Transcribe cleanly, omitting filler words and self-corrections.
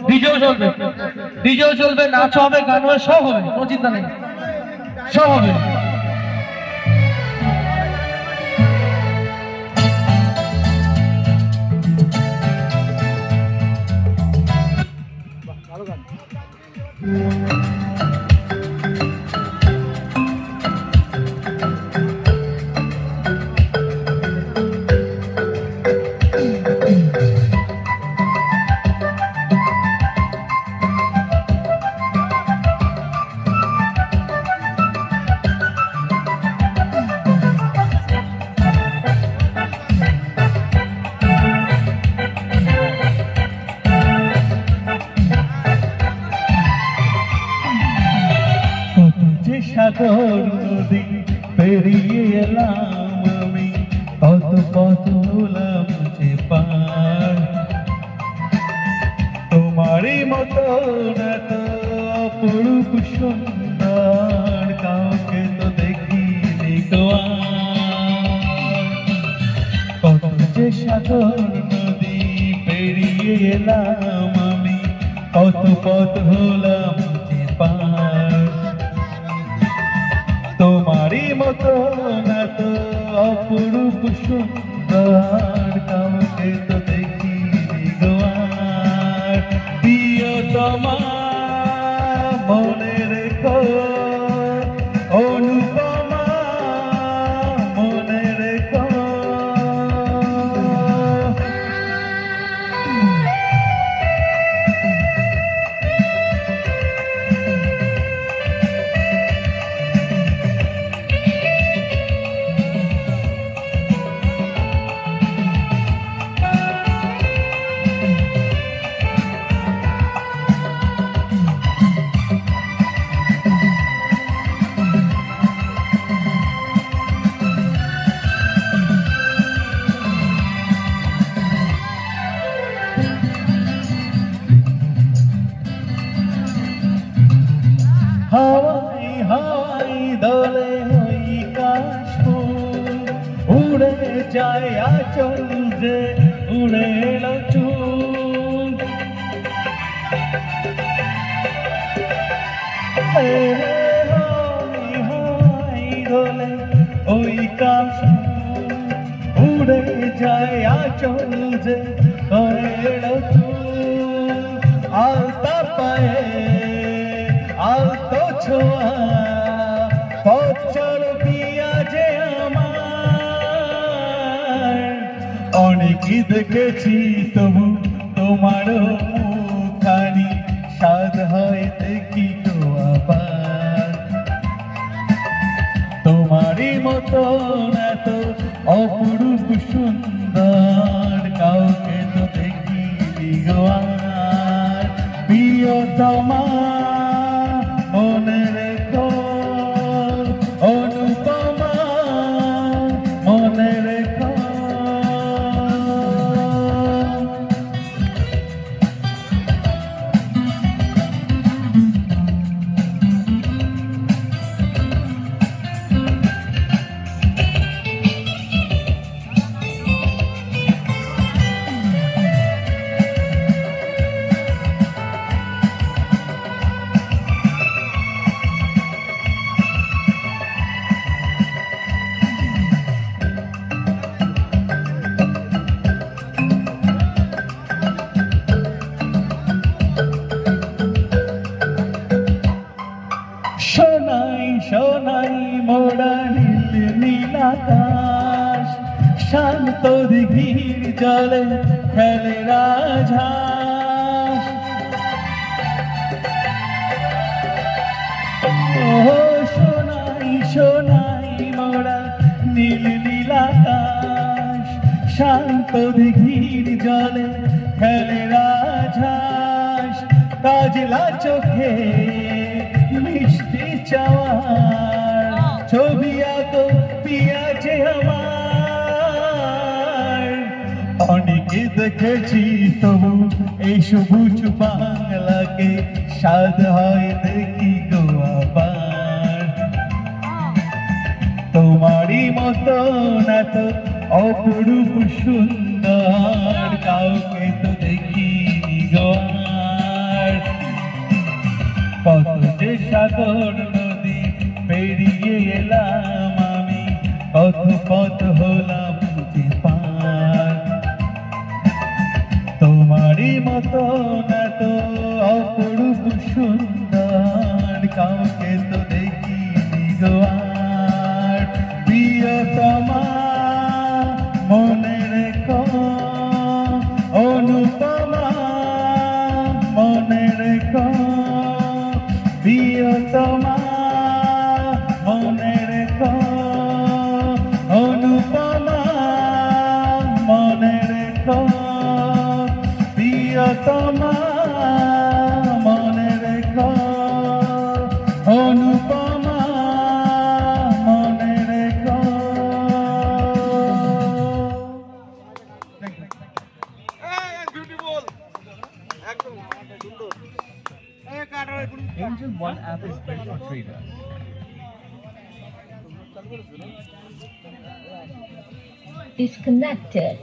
ডিজেও চলবে, ডিজেও চলবে, নাচ হবে, গান হবে, সব হবে, কোনো চিন্তা নেই, সব হবে। ভালো গান। সাগর নদী পেরিয়ে এলাম আমি, কত পথ হলাম যে পার। তোমারই মতো এত অপরূপ সুন্দর কাউকে তো দেখিনি গো আর। কত যে সাগর নদী পেরিয়ে এলাম আমি, কত পথ হলাম যে পার। তোমারই মতো না তো অপরূপ সুন্দর কাউকে তো দেখিনি গো আর। প্রিয়তমা মনে রেখো, অনুপমা মনে রেখো। হাওয়াই হাওয়াই দোলে ওই কাশফুল, উড়ে যায় আঁচল যে উড়ে এলো চুল। হাওয়াই হাওয়াই দোলে ওই কাশফুল, উড়ে যায় আঁচল যে উড়ে এলো চুল। আলতা পায়ে আলতো ছোঁয়া পথ দিয়া যে আমার। অনেকই দেখেছি তবু তোমারও মুখখানি, স্বাদ হয় দেখি তো আবার। তোমারই মতো এত অপরূপ সুন্দর কাউকে তো দেখিনি গো আর। প্রিয়তমা মনে রেখো, অনুপমা মনে রেখো। সোনাই সোনাই মোড়া নীল নীলাকাশ, শান্ত দিঘির জলে খেলে রাজহাঁস। ও সোনাই সোনাই মোড়া নীল নীলাকাশ, শান্ত দিঘির জলে খেলে রাজহাঁস। কাজলা চোখে মিষ্টি চাওয়ার ছবি আঁকো পিয়াছে আমার। অনেকে দেখেছি তবু এই সবুজ বাংলাকে, স্বাদ হয় দেখি গো আবার। তোমারই মতো না তো অপরূপ সুন্দর কাউকে তো দেখিনি গো কত যে সাগর নদী পেরিয়ে এলাম আমি, কত পথ হলাম যে পার। তোমারই মতো না তো অপরূপ সুন্দর কাউকে তো দেখিনি গো আর। প্রিয়তমা মনে রেখো, অনুপমা মনে রেখো, প্রিয়তমা মনে রেখো, অনুপমা মনে রেখো, প্রিয়তমা মনে রেখো, অনুপমা মনে রেখো। Angel One app is built for traders. Disconnected.